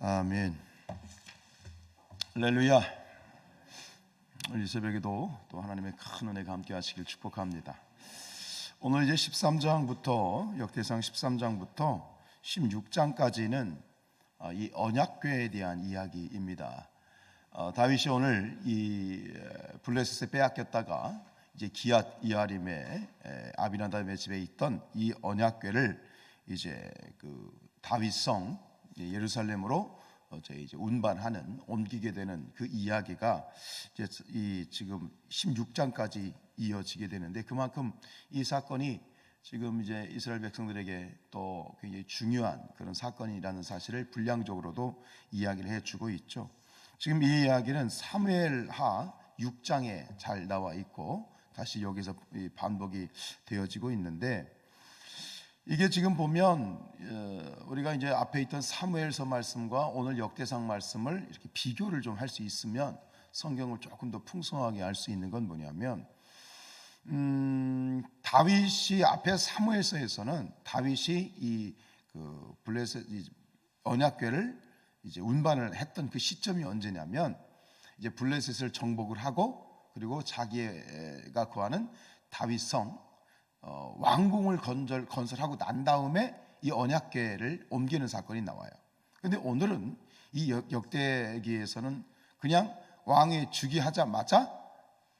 아멘. 할렐루야. 이 새벽에도 또 하나님의 큰 은혜가 함께 하시길 축복합니다. 오늘 이제 13장부터 역대상 13장부터 16장까지는 이 언약궤에 대한 이야기입니다. 다윗이 오늘 이 블레셋에 빼앗겼다가 이제 기앗 이아림의 아비나답의 집에 있던 이 언약궤를 이제 그 다윗성 예루살렘으로 이제 운반하는 옮기게 되는 그 이야기가 이제 이 지금 16장까지 이어지게 되는데, 그만큼 이 사건이 지금 이제 이스라엘 백성들에게 또 굉장히 중요한 그런 사건이라는 사실을 분량적으로도 이야기를 해주고 있죠. 지금 이 이야기는 사무엘하 6장에 잘 나와 있고 다시 여기서 반복이 되어지고 있는데, 이게 지금 보면 우리가 이제 앞에 있던 사무엘서 말씀과 오늘 역대상 말씀을 이렇게 비교를 좀 할 수 있으면 성경을 조금 더 풍성하게 알 수 있는 건 뭐냐면, 다윗이 앞에 사무엘서에서는 다윗이 이 그 블레셋 언약궤를 이제 운반을 했던 그 시점이 언제냐면, 이제 블레셋을 정복을 하고 그리고 자기가 거하는 다윗성 왕궁을 건설하고 난 다음에 이 언약궤를 옮기는 사건이 나와요. 그런데 오늘은 이 역대기에서는 그냥 왕이 즉위하자마자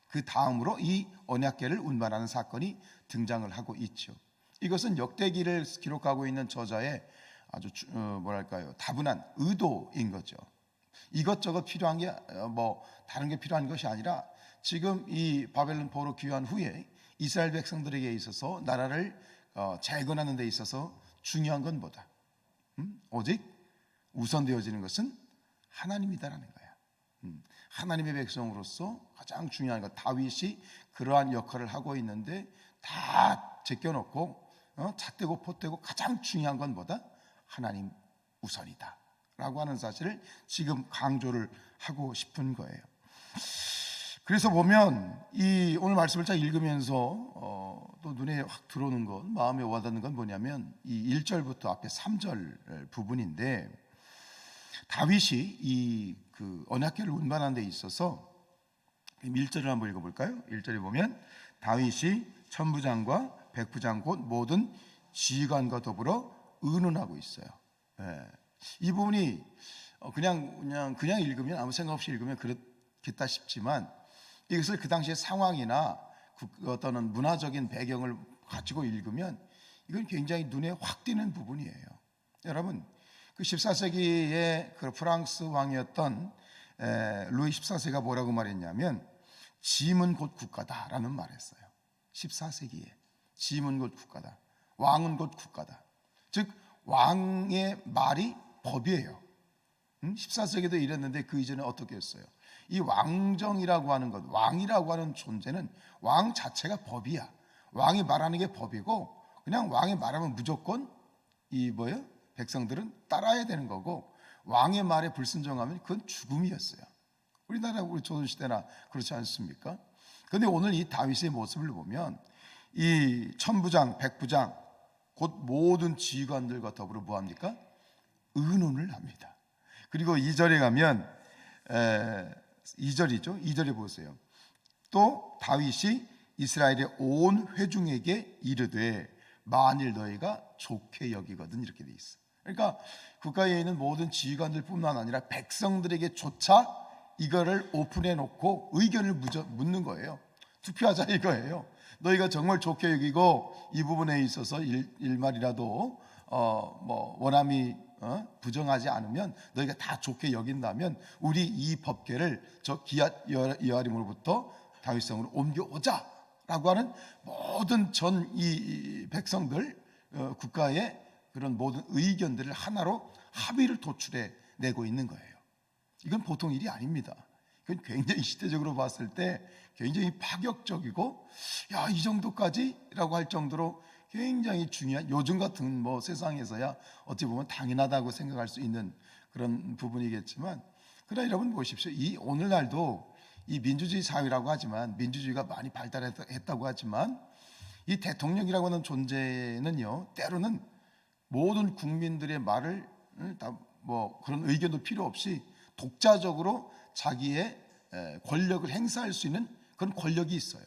그 다음으로 이 언약궤를 운반하는 사건이 등장을 하고 있죠. 이것은 역대기를 기록하고 있는 저자의 아주 뭐랄까요, 다분한 의도인 거죠. 이것저것 필요한 게 다른 게 필요한 것이 아니라, 지금 이 바벨론 포로 귀환 후에 이스라엘 백성들에게 있어서 나라를 재건하는 데 있어서 중요한 건 뭐다? 오직 우선되어지는 것은 하나님이다라는 거야. 하나님의 백성으로서 가장 중요한 것, 다윗이 그러한 역할을 하고 있는데 다 제껴놓고 잣대고 포대고 가장 중요한 건 뭐다? 하나님 우선이다 라고 하는 사실을 지금 강조를 하고 싶은 거예요. 그래서 보면 이 오늘 말씀을 잘 읽으면서 또 눈에 확 들어오는 것, 마음에 와닿는 건 뭐냐면 이 1절부터 앞에 3절 부분인데, 다윗이 이 그 언약궤를 운반하는 데 있어서 1절을 한번 읽어볼까요? 1절에 보면 다윗이 천부장과 백부장 곧 모든 지휘관과 더불어 의논하고 있어요. 이 부분이 그냥 읽으면 아무 생각 없이 읽으면 그렇겠다 싶지만, 이것을 그 당시의 상황이나 어떤 문화적인 배경을 가지고 읽으면 이건 굉장히 눈에 확 띄는 부분이에요. 여러분, 그 14세기의 그 프랑스 왕이었던 루이 14세가 뭐라고 말했냐면, 짐은 곧 국가다라는 말을 했어요. 14세기에 짐은 곧 국가다, 왕은 곧 국가다. 즉 왕의 말이 법이에요. 14세기도 이랬는데 그 이전에 어떻게 했어요? 이 왕정이라고 하는 것, 왕이라고 하는 존재는 왕 자체가 법이야. 왕이 말하는 게 법이고, 그냥 왕이 말하면 무조건 백성들은 따라야 되는 거고, 왕의 말에 불순종하면 그건 죽음이었어요. 우리나라 우리 조선시대나 그렇지 않습니까? 그런데 오늘 이 다윗의 모습을 보면 이 천부장, 백부장 곧 모든 지휘관들과 더불어 뭐합니까? 의논을 합니다. 그리고 2절에 가면 2절이죠. 2절에 보세요. 또 다윗이 이스라엘의 온 회중에게 이르되 만일 너희가 좋게 여기거든, 이렇게 돼 있어. 그러니까 국가에 있는 모든 지휘관들 뿐만 아니라 백성들에게조차 이거를 오픈해 놓고 의견을 묻는 거예요. 투표하자 이거예요. 너희가 정말 좋게 여기고 이 부분에 있어서 일말이라도 원함이 부정하지 않으면, 너희가 다 좋게 여긴다면 우리 이 법궤를 저 기앗 여아림으로부터 다윗성으로 옮겨오자 라고 하는 모든 전 이 백성들, 국가의 그런 모든 의견들을 하나로 합의를 도출해 내고 있는 거예요. 이건 보통 일이 아닙니다. 이건 굉장히 시대적으로 봤을 때 굉장히 파격적이고, 이 정도까지라고 할 정도로 굉장히 중요한, 요즘 같은 세상에서야 어찌 보면 당연하다고 생각할 수 있는 그런 부분이겠지만, 그러나 여러분 보십시오. 이 오늘날도 이 민주주의 사회라고 하지만, 민주주의가 많이 발달했다고 하지만, 이 대통령이라고 하는 존재는요, 때로는 모든 국민들의 말을 다 뭐 그런 의견도 필요 없이 독자적으로 자기의 권력을 행사할 수 있는 그런 권력이 있어요.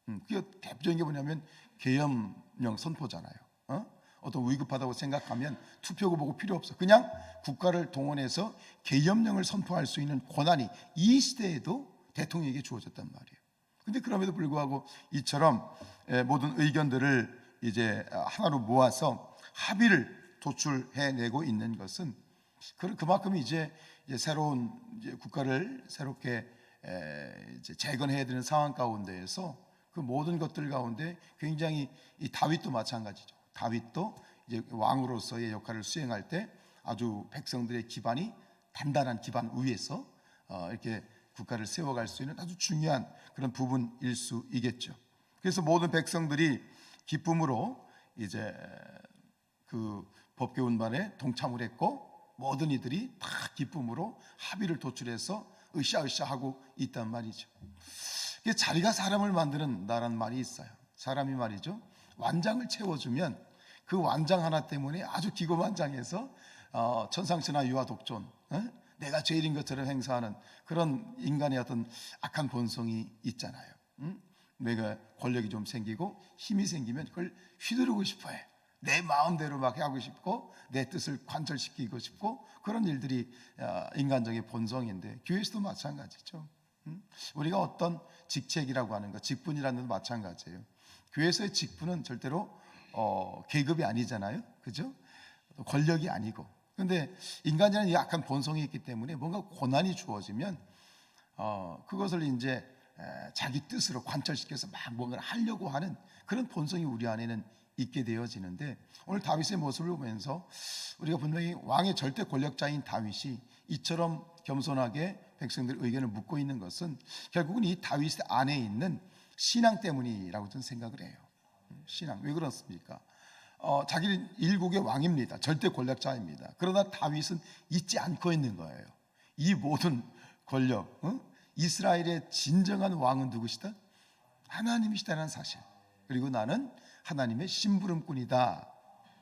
그게 대표적인 게 뭐냐면 계엄령 선포잖아요. 어떤 위급하다고 생각하면 투표구 보고 필요 없어. 그냥 국가를 동원해서 계엄령을 선포할 수 있는 권한이 이 시대에도 대통령에게 주어졌단 말이에요. 근데 그럼에도 불구하고 이처럼 모든 의견들을 이제 하나로 모아서 합의를 도출해내고 있는 것은 그만큼 이제 새로운 국가를 새롭게 이제 재건해야 되는 상황 가운데에서 그 모든 것들 가운데 굉장히 이 다윗도 마찬가지죠. 다윗도 이제 왕으로서의 역할을 수행할 때 아주 백성들의 기반이 단단한 기반 위에서 이렇게 국가를 세워갈 수 있는 아주 중요한 그런 부분일 수 있겠죠. 그래서 모든 백성들이 기쁨으로 이제 그 법궤 운반에 동참을 했고 모든 이들이 다 기쁨으로 합의를 도출해서 으쌰으쌰 하고 있단 말이죠. 자리가 사람을 만드는 나라는 말이 있어요. 사람이 말이죠, 완장을 채워주면 그 완장 하나 때문에 아주 기고만장해서 천상천하 유아 독존, 내가 죄인인 것처럼 행사하는 그런 인간의 어떤 악한 본성이 있잖아요. 내가 권력이 좀 생기고 힘이 생기면 그걸 휘두르고 싶어해. 내 마음대로 막 하고 싶고 내 뜻을 관철시키고 싶고 그런 일들이 인간적인 본성인데 교회에서도 마찬가지죠. 우리가 어떤 직책이라고 하는 것, 직분이라는 것도 마찬가지예요. 교회에서의 직분은 절대로 계급이 아니잖아요, 그죠? 권력이 아니고. 그런데 인간이라는 약한 본성이 있기 때문에 뭔가 고난이 주어지면 그것을 이제 자기 뜻으로 관철시켜서 막 뭔가를 하려고 하는 그런 본성이 우리 안에는 있게 되어지는데, 오늘 다윗의 모습을 보면서 우리가 분명히 왕의 절대 권력자인 다윗이 이처럼 겸손하게 백성들의 의견을 묻고 있는 것은 결국은 이 다윗 안에 있는 신앙 때문이라고 저는 생각을 해요. 신앙. 왜 그렇습니까? 자기는 일국의 왕입니다. 절대 권력자입니다. 그러나 다윗은 잊지 않고 있는 거예요. 이 모든 권력, 이스라엘의 진정한 왕은 누구시다? 하나님이시다는 사실. 그리고 나는 하나님의 심부름꾼이다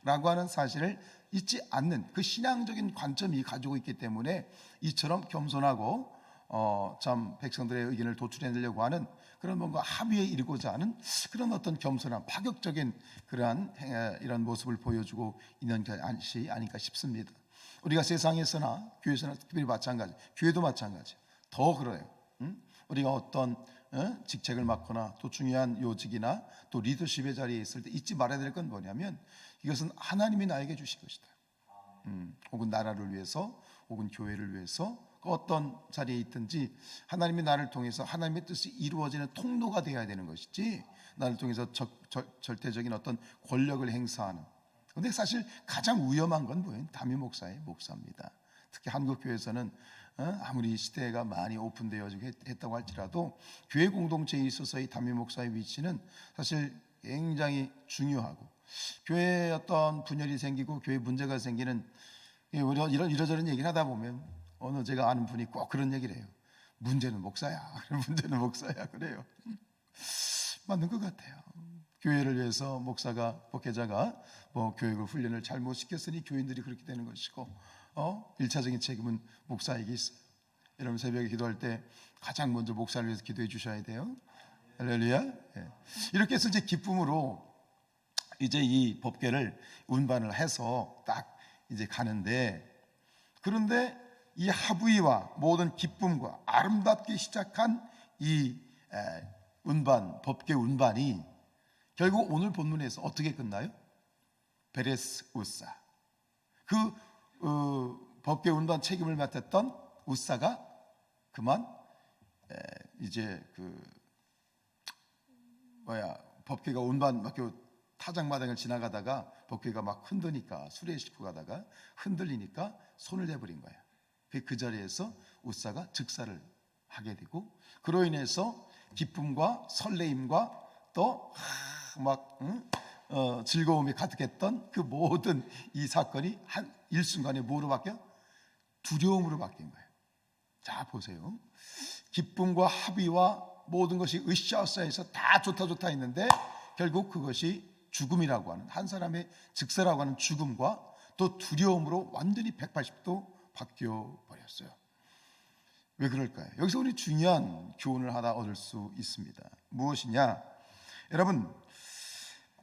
라고 하는 사실을 잊지 않는 그 신앙적인 관점이 가지고 있기 때문에 이처럼 겸손하고 참 백성들의 의견을 도출해내려고 하는 그런 뭔가 합의에 이르고자 하는 그런 어떤 겸손한 파격적인 그러한 이런 모습을 보여주고 있는 것이 아닐까 싶습니다. 우리가 세상에서나 교회에서나 특별히 마찬가지, 교회도 마찬가지, 더 그래요. 우리가 어떤 직책을 맡거나 또 중요한 요직이나 또 리더십의 자리에 있을 때 잊지 말아야 될 건 뭐냐면 이것은 하나님이 나에게 주신 것이다. 혹은 나라를 위해서 혹은 교회를 위해서 어떤 자리에 있든지 하나님이 나를 통해서 하나님의 뜻이 이루어지는 통로가 되어야 되는 것이지 나를 통해서 절대적인 어떤 권력을 행사하는. 그런데 사실 가장 위험한 건 뭐예요? 담임 목사의 목사입니다. 특히 한국 교회에서는 아무리 시대가 많이 오픈되어지고 했다고 할지라도 교회 공동체에 있어서의 담임 목사의 위치는 사실 굉장히 중요하고, 교회에 어떤 분열이 생기고 교회 문제가 생기는 이러저런 얘기를 하다 보면 어느 제가 아는 분이 꼭 그런 얘기를 해요. 문제는 목사야. 문제는 목사야. 그래요. 맞는 것 같아요. 교회를 위해서 목사가, 목회자가 뭐 교육을 훈련을 잘못 시켰으니 교인들이 그렇게 되는 것이고 1차적인 책임은 목사에게 있어요. 여러분 새벽에 기도할 때 가장 먼저 목사를 위해서 기도해 주셔야 돼요. 할렐루야. 네. 이렇게 해서 이제 기쁨으로 이제 이 법궤를 운반을 해서 딱 이제 가는데, 그런데 이 합의와 모든 기쁨과 아름답게 시작한 이 운반, 법궤 운반이 결국 오늘 본문에서 어떻게 끝나요? 베레스 우사. 법궤 운반 책임을 맡았던 우사가 그만 이제 법궤가 운반 타작마당을 지나가다가 법궤가 막 흔드니까 수레에 싣고 가다가 흔들리니까 손을 대버린 거야. 그 자리에서 우사가 즉사를 하게 되고, 그로 인해서 기쁨과 설레임과 또 즐거움이 가득했던 그 모든 이 사건이 한 일순간에 뭐로 바뀌어? 두려움으로 바뀐 거예요. 자 보세요. 기쁨과 합의와 모든 것이 으쌰으쌰해서 다 좋다 했는데 결국 그것이 죽음이라고 하는, 한 사람의 즉사라고 하는 죽음과 또 두려움으로 완전히 180도 바뀌어 버렸어요. 왜 그럴까요? 여기서 우리 중요한 교훈을 하나 얻을 수 있습니다. 무엇이냐? 여러분,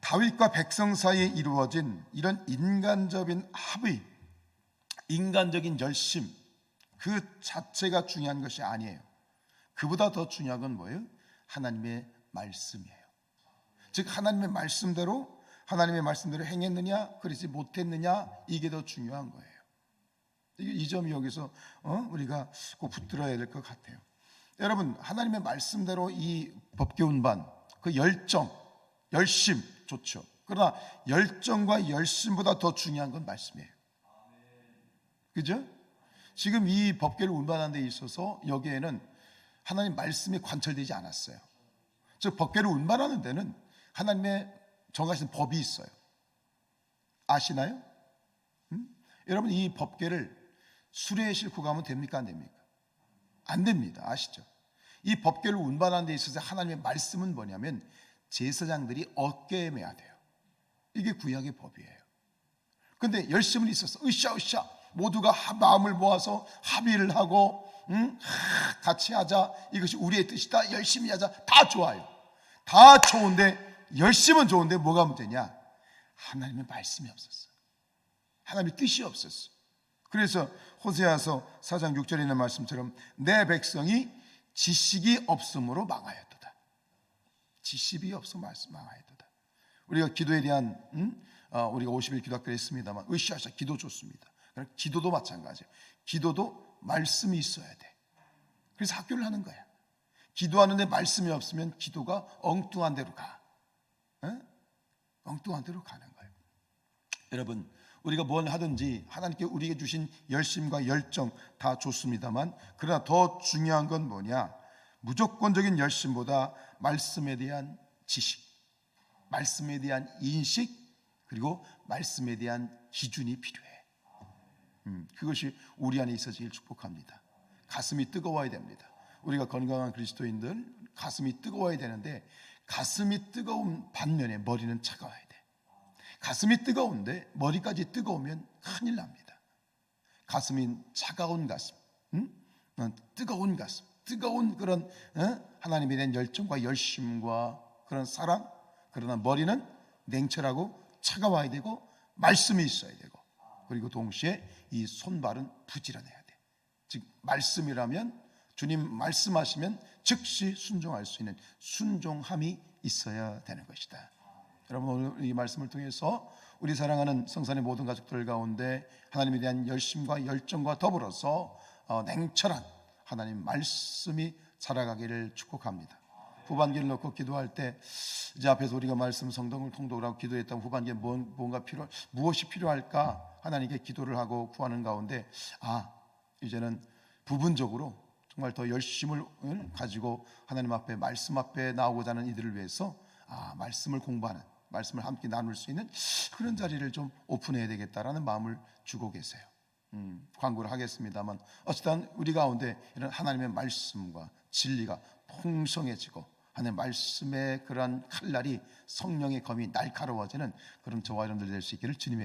다윗과 백성 사이에 이루어진 이런 인간적인 합의, 인간적인 열심, 그 자체가 중요한 것이 아니에요. 그보다 더 중요한 건 뭐예요? 하나님의 말씀이에요. 즉 하나님의 말씀대로 행했느냐, 그러지 못했느냐, 이게 더 중요한 거예요. 이 점이 여기서 우리가 꼭 붙들어야 될 것 같아요. 여러분, 하나님의 말씀대로 이 법계 운반, 그 열심 좋죠. 그러나 열정과 열심보다 더 중요한 건 말씀이에요. 그죠? 지금 이 법계를 운반하는 데 있어서 여기에는 하나님 말씀이 관철되지 않았어요. 즉 법계를 운반하는 데는 하나님의 정하신 법이 있어요. 아시나요? 여러분, 이 법계를 수레에 싣고 가면 됩니까? 안 됩니까? 안 됩니다. 아시죠? 이 법계를 운반하는 데 있어서 하나님의 말씀은 뭐냐면 제사장들이 어깨에 매야 돼요. 이게 구약의 법이에요. 그런데 열심은 있어서 으쌰 모두가 마음을 모아서 합의를 하고 같이 하자, 이것이 우리의 뜻이다, 열심히 하자, 다 좋아요. 다 좋은데, 열심은 좋은데 뭐가 문제냐? 하나님의 말씀이 없었어. 하나님의 뜻이 없었어. 그래서 호세아서 4장 6절에 있는 말씀처럼 내 백성이 지식이 없음으로 망하였도다. 지식이 없어 망하였도다. 우리가 기도에 대한 우리가 50일 기도학교를 했습니다만 으쌰으쌰 기도 좋습니다. 기도도 마찬가지예요. 기도도 말씀이 있어야 돼. 그래서 학교를 하는 거야. 기도하는데 말씀이 없으면 기도가 엉뚱한 데로 가. 엉뚱한 데로 가는 거예요. 여러분, 우리가 뭘 하든지 하나님께 우리에게 주신 열심과 열정 다 좋습니다만, 그러나 더 중요한 건 뭐냐? 무조건적인 열심보다 말씀에 대한 지식, 말씀에 대한 인식, 그리고 말씀에 대한 기준이 필요해. 그것이 우리 안에 있어지길 축복합니다. 가슴이 뜨거워야 됩니다. 우리가 건강한 그리스도인들 가슴이 뜨거워야 되는데, 가슴이 뜨거운 반면에 머리는 차가워야 돼. 가슴이 뜨거운데 머리까지 뜨거우면 큰일 납니다. 가슴이 차가운 가슴, 뜨거운 가슴, 뜨거운 그런 하나님에 대한 열정과 열심과 그런 사랑, 그러나 머리는 냉철하고 차가워야 되고 말씀이 있어야 되고, 그리고 동시에 이 손발은 부지런해야 돼. 즉 말씀이라면, 주님 말씀하시면 즉시 순종할 수 있는 순종함이 있어야 되는 것이다. 여러분, 오늘 이 말씀을 통해서 우리 사랑하는 성산의 모든 가족들 가운데 하나님에 대한 열심과 열정과 더불어서 냉철한 하나님 말씀이 살아가기를 축복합니다. 후반기를 놓고 기도할 때, 이제 앞에서 우리가 말씀 성경을 통독을 하고 기도했던 후반기에 무엇이 필요할까 하나님께 기도를 하고 구하는 가운데, 이제는 부분적으로 정말 더 열심을 가지고 하나님 앞에, 말씀 앞에 나오고자 하는 이들을 위해서 말씀을 공부하는, 말씀을 함께 나눌 수 있는 그런 자리를 좀 오픈해야 되겠다라는 마음을 주고 계세요. 광고를 하겠습니다만, 어쨌든 우리 가운데 이런 하나님의 말씀과 진리가 풍성해지고 하나님의 말씀의 그러한 칼날이, 성령의 검이 날카로워지는 그런 저와 여러분들 될 수 있기를 주님의